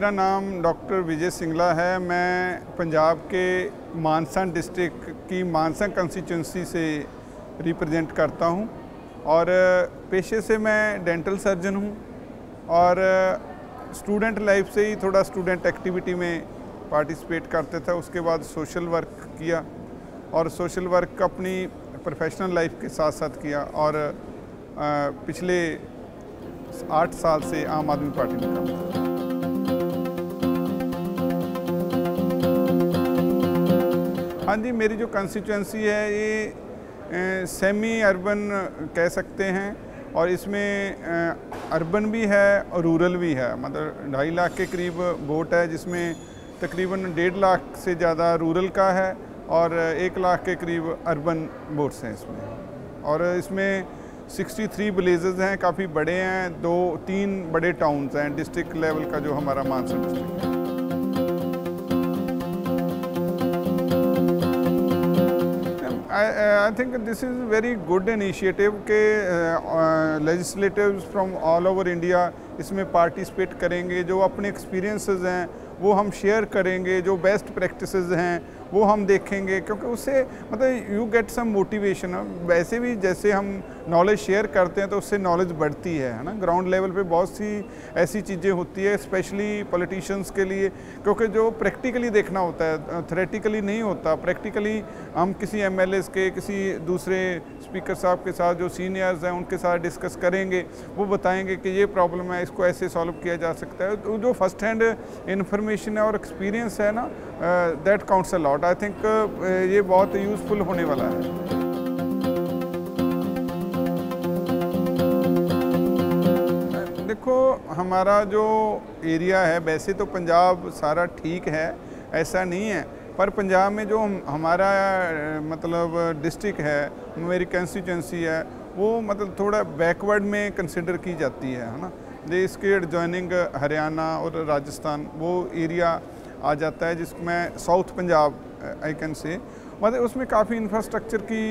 मेरा नाम डॉक्टर विजय सिंगला है। मैं पंजाब के मानसा डिस्ट्रिक्ट की मानसा कंस्टिट्यूंसी से रिप्रेजेंट करता हूं और पेशे से मैं डेंटल सर्जन हूं और स्टूडेंट लाइफ से ही थोड़ा स्टूडेंट एक्टिविटी में पार्टिसिपेट करते थे। उसके बाद सोशल वर्क किया और सोशल वर्क अपनी प्रोफेशनल लाइफ के साथ साथ किया और पिछले 8 साल से आम आदमी पार्टी में काम करता हूं। हाँ जी, मेरी जो कंस्टिट्यूंसी है ये सेमी अर्बन कह सकते हैं और इसमें अर्बन भी है और रूरल भी है। मतलब 2.5 लाख के करीब वोट है, जिसमें तकरीबन 1.5 लाख से ज़्यादा रूरल का है और 1 लाख के करीब अर्बन वोट्स हैं इसमें। और इसमें 63 विलेजेस हैं, काफ़ी बड़े हैं। 2-3 बड़े टाउन्स हैं डिस्ट्रिक्ट लेवल का, जो हमारा मानसा डिस्ट्रिक्ट है। I think this is very good initiative के legislators from all over India इसमें पार्टिसिपेट करेंगे। जो अपने एक्सपीरियंसेस हैं वो हम शेयर करेंगे, जो बेस्ट प्रैक्टिसेस हैं वो हम देखेंगे, क्योंकि उससे मतलब यू गेट सम मोटिवेशन। वैसे भी जैसे हम नॉलेज शेयर करते हैं तो उससे नॉलेज बढ़ती है ना। ग्राउंड लेवल पे बहुत सी ऐसी चीज़ें होती है स्पेशली पॉलिटिशियंस के लिए, क्योंकि जो प्रैक्टिकली देखना होता है, थ्योरेटिकली नहीं होता। प्रैक्टिकली हम किसी एमएलएस के, किसी दूसरे स्पीकर साहब के साथ जो सीनियर्स हैं उनके साथ डिस्कस करेंगे, वो बताएंगे कि ये प्रॉब्लम है, इसको ऐसे सॉल्व किया जा सकता है। तो जो फर्स्ट हैंड इंफॉर्मेशन है और एक्सपीरियंस है ना, that counts a lot. I think ये बहुत यूज़फुल होने वाला है। देखो, हमारा जो एरिया है, वैसे तो पंजाब सारा ठीक है, ऐसा नहीं है, पर पंजाब में जो हमारा मतलब डिस्ट्रिक्ट है, मेरी कंस्टिट्यूंसी है, वो मतलब थोड़ा बैकवर्ड में कंसिडर की जाती है ना। इसके एडजॉइनिंग हरियाणा और राजस्थान वो एरिया आ जाता है, जिसमें south Punjab I can say. मतलब उसमें काफ़ी इंफ्रास्ट्रक्चर की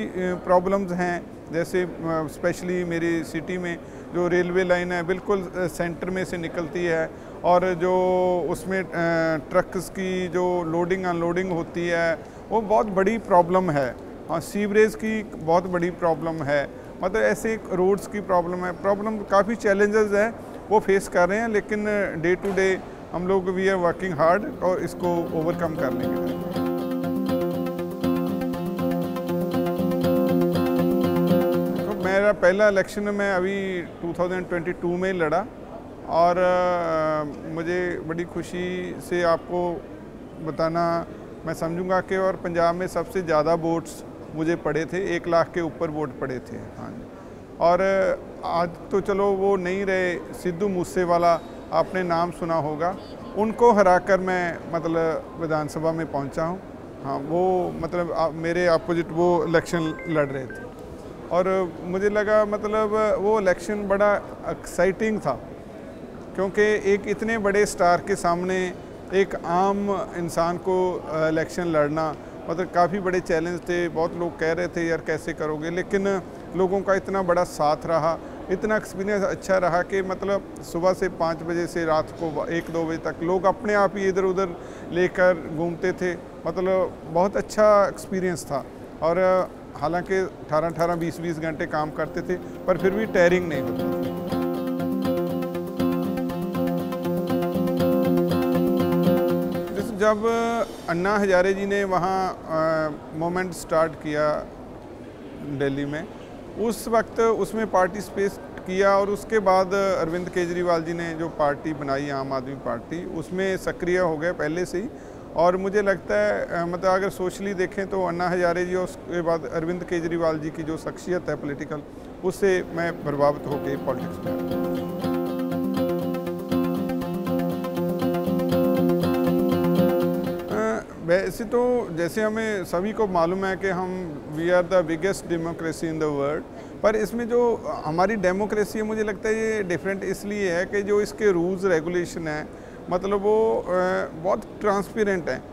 प्रॉब्लम्स हैं। जैसे स्पेशली मेरी सिटी में जो रेलवे लाइन है बिल्कुल सेंटर में से निकलती है और जो उसमें ट्रक्स की जो लोडिंग अनलोडिंग होती है वो बहुत बड़ी प्रॉब्लम है। हाँ, सीवरेज की बहुत बड़ी प्रॉब्लम है। मतलब ऐसे रोड्स की प्रॉब्लम है। प्रॉब्लम काफ़ी चैलेंजेस है वो फेस कर रहे हैं, लेकिन डे टू डे हम लोग वी आर वर्किंग हार्ड और इसको ओवरकम कर लेंगे। तो मेरा पहला इलेक्शन में अभी 2022 में लड़ा और मुझे बड़ी खुशी से आपको बताना मैं समझूंगा कि और पंजाब में सबसे ज़्यादा वोट्स मुझे पड़े थे, 1 लाख के ऊपर वोट पड़े थे। हाँ जी। और आज तो चलो वो नहीं रहे, सिद्धू मूसेवाला आपने नाम सुना होगा, उनको हराकर मैं मतलब विधानसभा में पहुंचा हूं। हाँ, वो मतलब मेरे अपोजिट वो इलेक्शन लड़ रहे थे और मुझे लगा मतलब वो इलेक्शन बड़ा एक्साइटिंग था, क्योंकि एक इतने बड़े स्टार के सामने एक आम इंसान को इलेक्शन लड़ना मतलब काफ़ी बड़े चैलेंज थे। बहुत लोग कह रहे थे यार कैसे करोगे, लेकिन लोगों का इतना बड़ा साथ रहा, इतना एक्सपीरियंस अच्छा रहा कि मतलब सुबह से 5 बजे से रात को 1-2 बजे तक लोग अपने आप ही इधर उधर लेकर घूमते थे। मतलब बहुत अच्छा एक्सपीरियंस था और हालांकि 18-18, 20-20 घंटे काम करते थे, पर फिर भी टायरिंग नहीं होती थी। जब अन्ना हजारे जी ने वहाँ मूवमेंट स्टार्ट किया दिल्ली में, उस वक्त उसमें पार्टिसिपेट किया और उसके बाद अरविंद केजरीवाल जी ने जो पार्टी बनाई आम आदमी पार्टी, उसमें सक्रिय हो गए पहले से ही। और मुझे लगता है मतलब अगर सोशली देखें तो अन्ना हजारे जी और उसके बाद अरविंद केजरीवाल जी की जो शख्सियत है पॉलिटिकल, उससे मैं प्रभावित होकर पॉलिटिक्स में। वैसे तो जैसे हमें सभी को मालूम है कि हम we are the biggest democracy in the world, पर इसमें जो हमारी डेमोक्रेसी है मुझे लगता है ये डिफरेंट इसलिए है कि जो इसके रूल्स रेगुलेशन है मतलब वो बहुत ट्रांसपेरेंट हैं।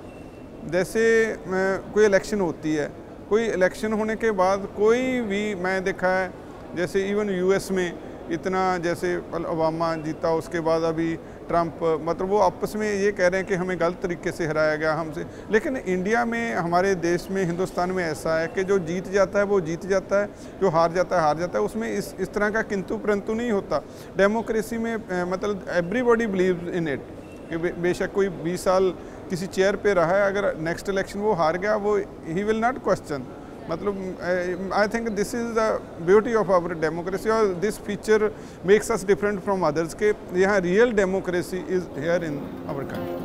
जैसे कोई इलेक्शन होती है, कोई इलेक्शन होने के बाद कोई भी मैं देखा है, जैसे इवन यूएस में इतना जैसे ओबामा जीता, उसके बाद अभी ट्रंप, मतलब वो आपस में ये कह रहे हैं कि हमें गलत तरीके से हराया गया हमसे। लेकिन इंडिया में, हमारे देश में, हिंदुस्तान में ऐसा है कि जो जीत जाता है वो जीत जाता है, जो हार जाता है हार जाता है। उसमें इस तरह का किंतु परंतु नहीं होता। डेमोक्रेसी में मतलब एवरीबॉडी बिलीव्स इन इट कि बेशक कोई 20 साल किसी चेयर पे रहा है, अगर नेक्स्ट इलेक्शन वो हार गया, वो ही विल नॉट क्वेश्चन। मतलब I think this is the beauty of our democracy, और this feature makes us different from others के यहाँ real democracy is here in our country.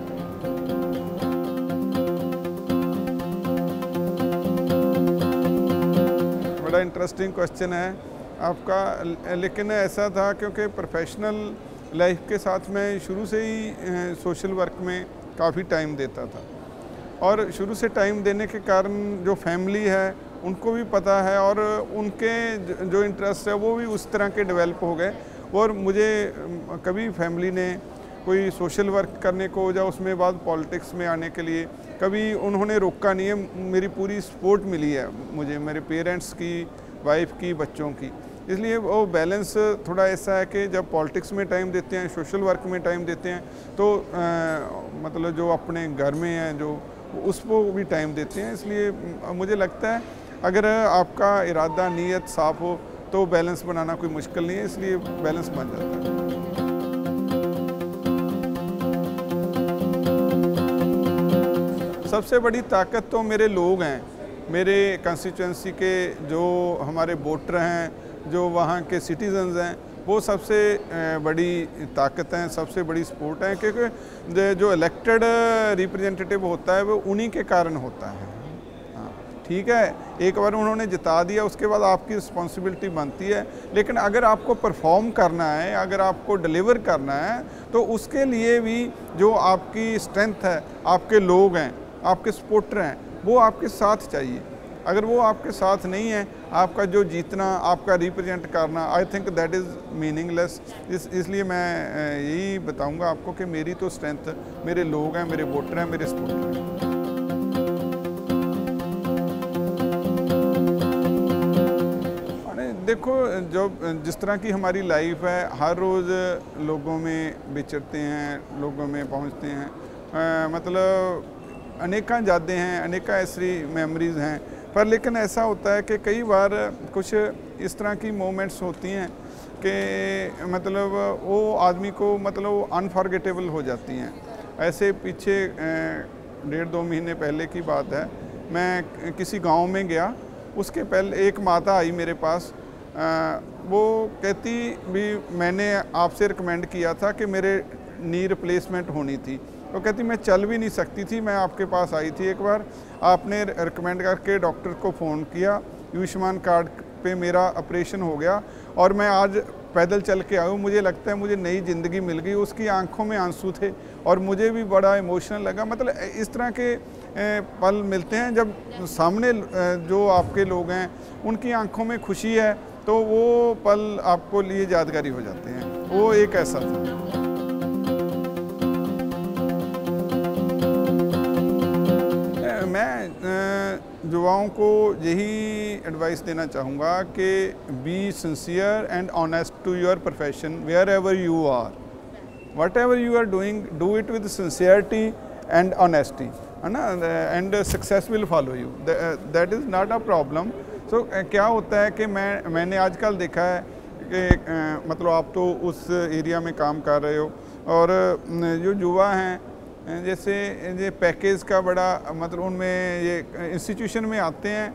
बड़ा इंटरेस्टिंग क्वेश्चन है आपका, लेकिन ऐसा था क्योंकि प्रोफेशनल लाइफ के साथ मैं शुरू से ही सोशल वर्क में काफ़ी टाइम देता था, और शुरू से टाइम देने के कारण जो फैमिली है उनको भी पता है, और उनके जो इंटरेस्ट है वो भी उस तरह के डेवलप हो गए। और मुझे कभी फैमिली ने कोई सोशल वर्क करने को या उसमें बाद पॉलिटिक्स में आने के लिए कभी उन्होंने रोका नहीं है। मेरी पूरी सपोर्ट मिली है मुझे, मेरे पेरेंट्स की, वाइफ की, बच्चों की। इसलिए वो बैलेंस थोड़ा ऐसा है कि जब पॉलिटिक्स में टाइम देते हैं, सोशल वर्क में टाइम देते हैं, तो मतलब जो अपने घर में हैं जो उसको भी टाइम देते हैं। इसलिए मुझे लगता है अगर आपका इरादा, नीयत साफ हो तो बैलेंस बनाना कोई मुश्किल नहीं है, इसलिए बैलेंस बन जाता है। सबसे बड़ी ताकत तो मेरे लोग हैं, मेरे कंस्टिट्यूंसी के जो हमारे वोटर हैं, जो वहाँ के सिटीजन्स हैं, वो सबसे बड़ी ताकत हैं, सबसे बड़ी सपोर्ट है। क्योंकि जो इलेक्टेड रिप्रेजेंटेटिव होता है वो उन्हीं के कारण होता है। हाँ, ठीक है, एक बार उन्होंने जिता दिया, उसके बाद आपकी रिस्पॉन्सिबिलिटी बनती है। लेकिन अगर आपको परफॉर्म करना है, अगर आपको डिलीवर करना है, तो उसके लिए भी जो आपकी स्ट्रेंथ है, आपके लोग हैं, आपके सपोर्टर हैं, वो आपके साथ चाहिए। अगर वो आपके साथ नहीं है, आपका जो जीतना, आपका रिप्रेजेंट करना, I think that is meaningless. इसलिए मैं यही बताऊंगा आपको कि मेरी तो स्ट्रेंथ मेरे लोग हैं, मेरे वोटर हैं, मेरे सपोर्टर हैं। देखो, जो जिस तरह की हमारी लाइफ है, हर रोज़ लोगों में विचरते हैं, लोगों में पहुंचते हैं, मतलब अनेका यादें हैं, अनेका ऐसी मेमोरीज़ हैं। पर लेकिन ऐसा होता है कि कई बार कुछ इस तरह की मोमेंट्स होती हैं कि मतलब वो आदमी को मतलब अनफॉरगेटेबल हो जाती हैं। ऐसे पीछे 1.5-2 महीने पहले की बात है, मैं किसी गांव में गया। उसके पहले एक माता आई मेरे पास, वो कहती भी मैंने आपसे रिकमेंड किया था कि मेरे नी रिप्लेसमेंट होनी थी। वो कहती मैं चल भी नहीं सकती थी, मैं आपके पास आई थी एक बार, आपने रिकमेंड करके डॉक्टर को फ़ोन किया, आयुष्मान कार्ड पे मेरा ऑपरेशन हो गया और मैं आज पैदल चल के आऊँ, मुझे लगता है मुझे नई ज़िंदगी मिल गई। उसकी आंखों में आंसू थे और मुझे भी बड़ा इमोशनल लगा। मतलब इस तरह के पल मिलते हैं जब सामने जो आपके लोग हैं उनकी आंखों में खुशी है, तो वो पल आपको लिए यादगारी हो जाते हैं। वो एक ऐसा था। मैं युवाओं को यही एडवाइस देना चाहूँगा कि be sincere and honest to your profession wherever you are, whatever you are doing, do it with sincerity and honesty, है ना, and success will follow you, that is not a problem. So क्या होता है कि मैंने आजकल देखा है कि मतलब आप तो उस एरिया में काम कर रहे हो, और जो युवा हैं जैसे ये पैकेज का बड़ा मतलब उनमें ये इंस्टीट्यूशन में आते हैं,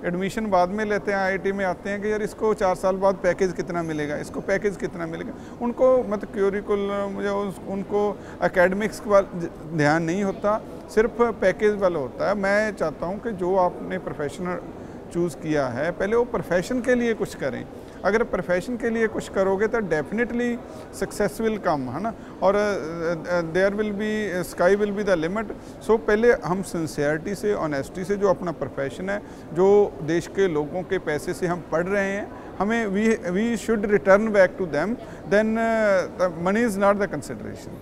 एडमिशन बाद में लेते हैं, आईआईटी में आते हैं कि यार इसको 4 साल बाद पैकेज कितना मिलेगा, इसको पैकेज कितना मिलेगा। उनको मतलब क्यूरिकुलम मुझे उनको एकेडमिक्स का ध्यान नहीं होता, सिर्फ पैकेज वाला होता है। मैं चाहता हूँ कि जो आपने प्रोफेशन चूज़ किया है, पहले वो प्रोफेशन के लिए कुछ करें। अगर प्रोफेशन के लिए कुछ करोगे तो डेफिनेटली सक्सेस विल कम, है ना, और there will be sky will be the limit. So पहले हम सिंसियरिटी से, ऑनेस्टी से, जो अपना प्रोफेशन है, जो देश के लोगों के पैसे से हम पढ़ रहे हैं, हमें we should return back to them, then money is not the consideration.